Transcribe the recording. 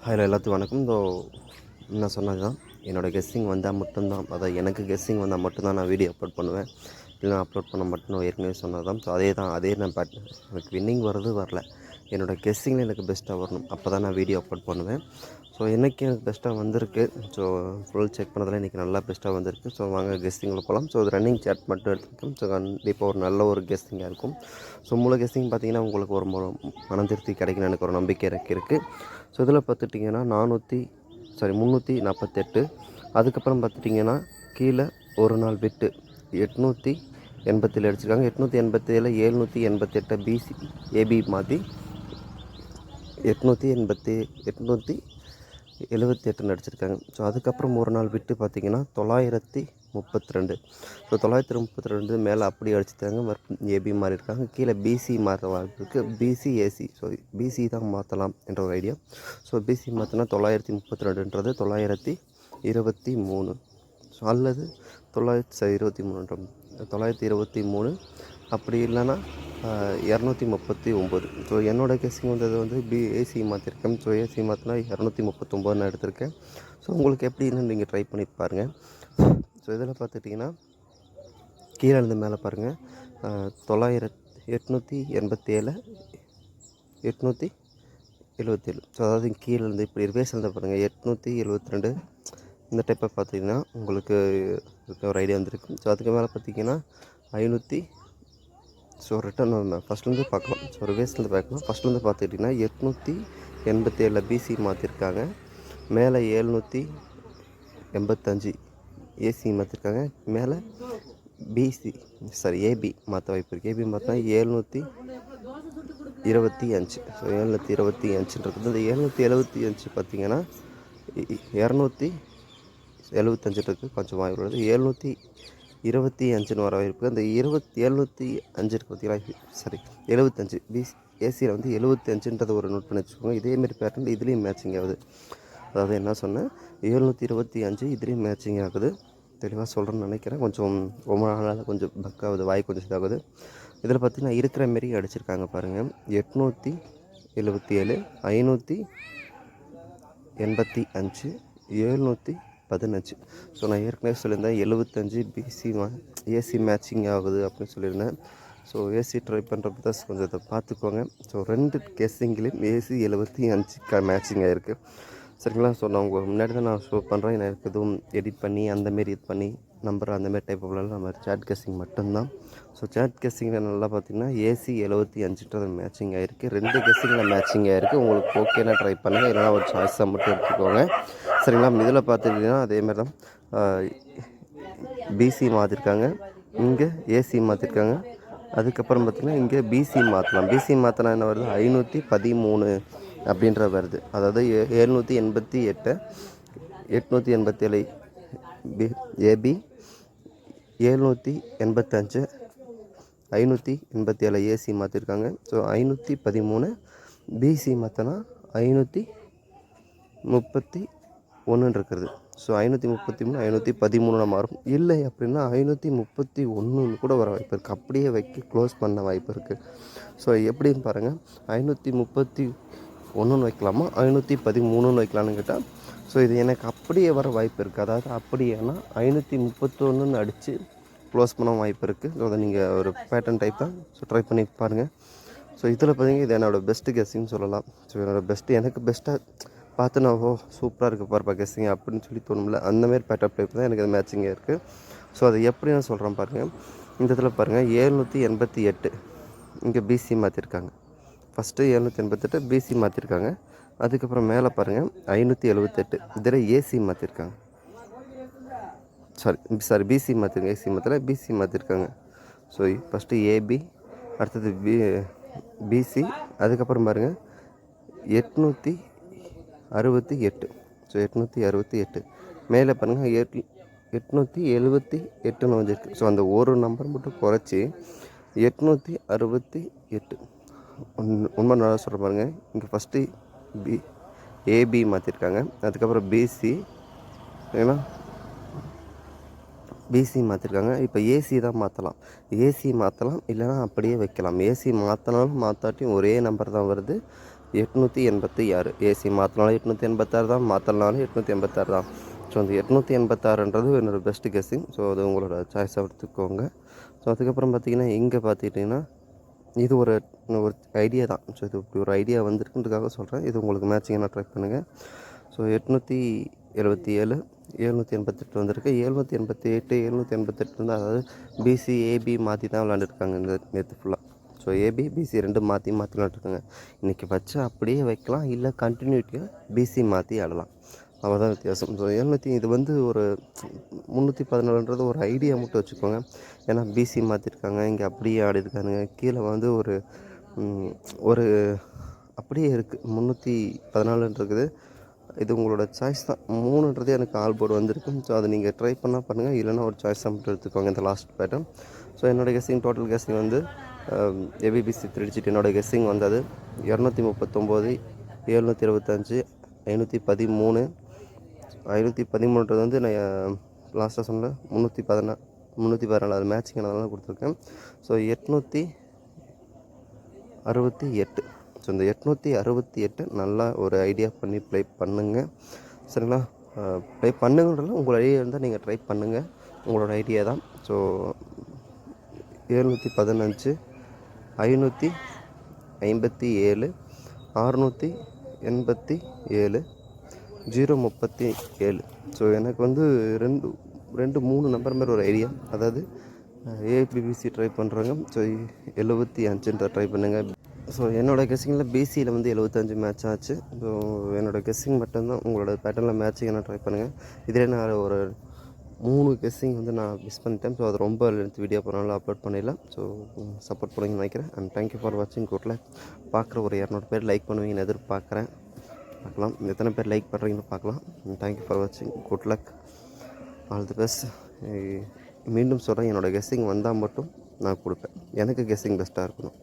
Hello எல்லாத்துக்கும் வணக்கம். நான் சொன்னது தான் என்னோடய கெஸ்ஸிங் வந்தால் மட்டும்தான், அதாவது எனக்கு கெஸ்ஸிங் வந்தால் மட்டும்தான் நான் வீடியோ அப்லோட் பண்ணுவேன். இல்லைனா அப்லோட் பண்ண மட்டும் ஏற்கனவே சொன்னது தான். ஸோ அதே நான் எனக்கு வின்னிங் வரது வரல, என்னோடய கெஸ்ஸிங்கில் எனக்கு பெஸ்ட்டாக வரணும், அப்போ தான் நான் வீடியோ அப்லோட் பண்ணுவேன். ஸோ இன்றைக்கி எனக்கு பெஸ்ட்டாக வந்திருக்கு. ஸோ ஃபுல் செக் பண்ணதில் இன்றைக்கி நல்லா பெஸ்ட்டாக வந்திருக்கு. ஸோ வாங்க கெஸ்ஸிங்கில் போகலாம். ஸோ அது ரன்னிங் சாட் மட்டும் எடுத்துருக்கோம். ஸோ கண்டிப்பாக ஒரு நல்ல ஒரு கெஸ்ஸிங்காக இருக்கும். ஸோ முழு கெஸ்ஸிங் பார்த்திங்கன்னா உங்களுக்கு ஒரு மனம் திருப்தி கிடைக்குன்னு எனக்கு ஒரு நம்பிக்கை இருக்குது. ஸோ இதில் பார்த்துட்டிங்கன்னா 348. அதுக்கப்புறம் பார்த்துட்டிங்கன்னா கீழே ஒரு நாள் விட்டு 887 அடிச்சிருக்காங்க. 887 788 பிசி ஏபி மாற்றி 878 அடிச்சிருக்காங்க. ஸோ அதுக்கப்புறம் ஒரு நாள் விட்டு பார்த்திங்கன்னா 932. ஸோ 932 மேலே அப்படியே அடிச்சுட்டாங்க, ஏபி மாறி இருக்காங்க. கீழே பிசி மாற்ற வாய்ப்பு இருக்குது. பிசி ஏசி, ஸோ பிசி தான் மாற்றலாம் என்ற ஒரு ஐடியா. ஸோ பிசி மாற்றினா 932ன்றது 923. ஸோ அல்லது 923 அப்படி இல்லைன்னா 239. ஸோ என்னோடய கெஸ்ஸிங் வந்தது வந்து ஏசி மாற்றிருக்கேன். ஸோ ஏசி மாற்றினா 239 எடுத்திருக்கேன். ஸோ உங்களுக்கு எப்படின்னு நீங்கள் ட்ரை பண்ணி பாருங்கள். ஸோ இதில் பார்த்துட்டிங்கன்னா கீழே இருந்து மேலே பாருங்கள், 887 877. ஸோ அதாவது கீழேருந்து இப்படி ரிவேர்ஸ் இருந்தால் பாருங்கள் 872. இந்த டைப்பை பார்த்திங்கன்னா உங்களுக்கு ஒரு ஐடியா வந்துருக்கு. ஸோ அதுக்கு மேலே பார்த்திங்கன்னா 500. ஸோ ரிட்டர்ன் ஃபஸ்ட்லேருந்து பார்க்கலாம். ஸோ ரிவேர்ஸ்லேருந்து பார்க்கலாம். ஃபஸ்ட்லேருந்து பார்த்துக்கிட்டிங்கன்னா 887 பிசி மாற்றிருக்காங்க. மேலே 785 ஏசி மாற்றிருக்காங்க. மேலே ஏபி மாற்ற வாய்ப்பு இருக்குது. ஏபி மாற்றினா 725. ஸோ 725 இந்த 775 பார்த்திங்கன்னா 275 இருக்குது, கொஞ்சம் வாய்ப்பு உள்ளது. 725 வர வாய்ப்பு. அந்த 705 பார்த்திங்கன்னா 75 பிசி ஏசியில் வந்து 75ன்றதை ஒரு நோட் பண்ணி வச்சுக்கோங்க. இதேமாரி பேட்டர்ன் இதுலேயும் மேட்சிங் ஆகுது. அதாவது என்ன சொன்னேன், 725 இதுலேயும் மேட்சிங் ஆகுது. தெளிவாக சொல்கிறேன்னு நினைக்கிறேன். கொஞ்சம் ரொம்ப நாளாக கொஞ்சம் பக்காகுது, வாய் கொஞ்சம் இதாகுது. இதில் பார்த்திங்கன்னா இருக்கிற மாரி அடிச்சிருக்காங்க பாருங்கள். 877 585 715. ஸோ நான் ஏற்கனவே சொல்லியிருந்தேன் 75 பிசி ஏசி மேட்சிங் ஆகுது அப்படின்னு சொல்லியிருந்தேன். ஸோ ஏசி ட்ரை பண்ணுறப்ப தான் கொஞ்சம் இதை பார்த்துக்கோங்க. ஸோ 2 கெஸ்ஸிங்லேயும் ஏசி 75 மேட்சிங் ஆகிருக்கு. சரிங்களா? ஸோ நான் உங்களுக்கு முன்னாடி தான் நான் ஷோ பண்ணுறேன். எனக்கு எதுவும் எடிட் பண்ணி அந்தமாரி இது பண்ணி நம்பர் அந்தமாரி டைப் ஆஃப்லாம் நம்ம சேட் கெஸ்ஸிங் மட்டும்தான். ஸோ சேட் கெஸ்ஸிங்கில் நல்லா பார்த்திங்கன்னா ஏசி 75ன்றது மேட்சிங் ஆகிருக்கு. 2 கெஸ்ஸிங்கில் மேட்சிங் ஆகிருக்கு. உங்களுக்கு ஓகேனா ட்ரை பண்ணுங்கள், இல்லைனா ஒரு சாய்ஸாக மட்டும் எடுத்துக்கோங்க. சரிங்களா? இதில் பார்த்துக்கிட்டிங்கன்னா அதேமாதிரி தான் பிசி மாற்றிருக்காங்க, இங்கே ஏசி மாற்றிருக்காங்க. அதுக்கப்புறம் பார்த்திங்கன்னா இங்கே பிசி மாற்றலாம். பிசி மாற்றினா என்ன வருது, 513 அப்படின்ற வருது. அதாவது 788 887 ஏபி 785 587 ஏசி மாற்றிருக்காங்க. ஸோ 513 பிசி மாற்றினா 531 இருக்கிறது. ஸோ 533 513 மாறும். இல்லை அப்படின்னா 531 கூட வர வாய்ப்பு இருக்குது. அப்படியே க்ளோஸ் பண்ண வாய்ப்பு இருக்குது. ஸோ எப்படின்னு பாருங்கள், 531 வைக்கலாமா 513 வைக்கலான்னு கேட்டால், ஸோ இது எனக்கு அப்படியே வர வாய்ப்பு இருக்குது. அதாவது அப்படியேனா 531 அடித்து க்ளோஸ் பண்ண வாய்ப்பு இருக்குது. ஸோ அதை நீங்கள் ஒரு பேட்டர்ன் டைப் தான். ஸோ ட்ரை பண்ணி பாருங்கள். ஸோ இதில் பார்த்தீங்கன்னா இது என்னோடய பெஸ்ட்டு கெஸ்ஸிங்னு சொல்லலாம். ஸோ என்னோடய எனக்கு பெஸ்ட்டாக பார்த்து நான் சூப்பராக இருக்குது பாருப்பா கெஸ்ஸிங் அப்படின்னு சொல்லி தோணும்ல, அந்தமாரி பேட்டர்ன் டைப் தான் எனக்கு அது மேட்சிங்காக இருக்குது. ஸோ அது எப்படி நான் சொல்கிறேன் பாருங்கள். இந்த இதில் பாருங்கள் 788 இங்கே பிசி மாற்றிருக்காங்க. ஃபஸ்ட்டு 788 பிசி மாற்றிருக்காங்க. அதுக்கப்புறம் மேலே பாருங்கள் 578 இதில் ஏசி மாற்றிருக்காங்க. பிசி மாற்றிருக்காங்க. ஏசி மாற்றல, பிசி மாற்றிருக்காங்க. ஸோ ஃபஸ்ட்டு ஏபி, அடுத்தது பிசி, அதுக்கப்புறம் பாருங்கள் 868. ஸோ 868 மேலே பாருங்கள் 878 வந்துருக்கு. ஸோ அந்த ஒரு நம்பர் மட்டும் குறைச்சி 868. உண்மை நல்லா சொல்கிற பாருங்கள். இங்கே ஃபஸ்ட்டு ஏபி மாற்றிருக்காங்க. அதுக்கப்புறம் பிசி, ஏன்னா பிசி மாற்றிருக்காங்க. இப்போ ஏசி தான் மாற்றலாம். ஏசி மாற்றலாம், இல்லைனா அப்படியே வைக்கலாம். ஏசி மாற்றினாலும் மாற்றாட்டியும் ஒரே நம்பர் தான் வருது. 886. ஏசி மாற்றினாலும் 886 தான், மாற்றலனாலும் 886 தான். ஸோ அந்த 886ன்றது என்னோடய பெஸ்ட்டு கெஸ்ஸிங். ஸோ அது உங்களோட சாய்ஸாக எடுத்துக்கோங்க. ஸோ அதுக்கப்புறம் பார்த்தீங்கன்னா இங்கே பார்த்துக்கிட்டிங்கன்னா இது ஒரு ஒரு ஐடியா தான். ஸோ இது இப்படி ஒரு ஐடியா வந்திருக்குன்றதுக்காக சொல்கிறேன். இது உங்களுக்கு மேட்சிங்காக ட்ரை பண்ணுங்கள். ஸோ 877, 788 வந்திருக்கு. 788, 788 வந்து அதாவது பிசி ஏபி மாற்றி தான் விளாண்டுருக்காங்க இந்த நேற்று ஃபுல்லாக. ஸோ ஏபி பிசி 2 மாற்றி விளாண்டுருக்காங்க. இன்றைக்கி வச்சு அப்படியே வைக்கலாம், இல்லை கண்டினியூட்டியாக பிசி மாற்றி ஆடலாம். அவ்வளோதான் வித்தியாசம். ஸோ இது வந்து ஒரு 314ன்றது ஒரு ஐடியா மட்டும் வச்சுக்கோங்க. ஏன்னா பிசி மாற்றிருக்காங்க, இங்கே அப்படியே ஆடிருக்கானுங்க. கீழே வந்து ஒரு அப்படியே இருக்குது 314 இருக்குது. இது உங்களோட சாய்ஸ் தான். 3ன்றது எனக்கு ஆல் போர்டு வந்திருக்கு. ஸோ அதை நீங்கள் ட்ரை பண்ணால் பண்ணுங்கள், இல்லைனா ஒரு சாய்ஸாக மட்டும் எடுத்துக்கோங்க இந்த லாஸ்ட் பேட்டர்ன். ஸோ என்னோடய கெஸ்ஸிங் டோட்டல் கெஸ்ஸிங் வந்து ஏபிபிசி 3 டிஜிட் என்னோடய கெஸ்ஸிங் வந்தது 239, 725, 513. 513ன்றது வந்து நான் லாஸ்ட்டாக சொன்ன 314 அது மேட்சிங் அதனால கொடுத்துருக்கேன். ஸோ 868. ஸோ இந்த 868 நல்லா ஒரு ஐடியா பண்ணி ப்ளே பண்ணுங்கள், சரிங்களா? ப்ளே பண்ணுங்கன்றதுல உங்களோட ஐடியா இருந்தால் நீங்கள் ட்ரை பண்ணுங்கள், உங்களோட ஐடியா தான். ஸோ 715, 557, 687, 037. ஸோ எனக்கு வந்து 3 நம்பர் மாதிரி ஒரு ஐடியா. அதாவது ஏபிபிசி ட்ரை பண்ணுறாங்க. ஸோ 75 ட்ரை பண்ணுங்கள். ஸோ என்னோடய கெஸ்ஸிங்கில் பிசியில் வந்து 75 மேட்ச் ஆச்சு. ஸோ என்னோடய கெஸ்ஸிங் மட்டும்தான். உங்களோட பேட்டர்னில் மேட்சிங் என்ன ட்ரை பண்ணுங்கள். இதில் நான் ஒரு 3 கெஸ்ஸிங் வந்து நான் மிஸ் பண்ணிட்டேன். ஸோ அது ரொம்ப லென்த் வீடியோ போனாலும் அப்லோட் பண்ணிடலாம். ஸோ சப்போர்ட் பண்ணுங்கன்னு நினைக்கிறேன். அண்ட் தேங்க்யூ ஃபார் வாட்சிங். Good luck. பார்க்குற ஒரு 200 பேர் லைக் பண்ணுவீங்கன்னு எதிர்பார்க்குறேன். பார்க்கலாம் எத்தனை பேர் லைக் பண்ணுறீங்கன்னு பார்க்கலாம். தேங்க்யூ ஃபார் வாட்சிங். Good luck. All the best. மீண்டும் சொல்கிறேன், என்னோடய கெஸ்ஸிங் வந்தால் மட்டும் நான் கொடுப்பேன். எனக்கு கெஸ்ஸிங் பெஸ்ட்டாக இருக்கணும்.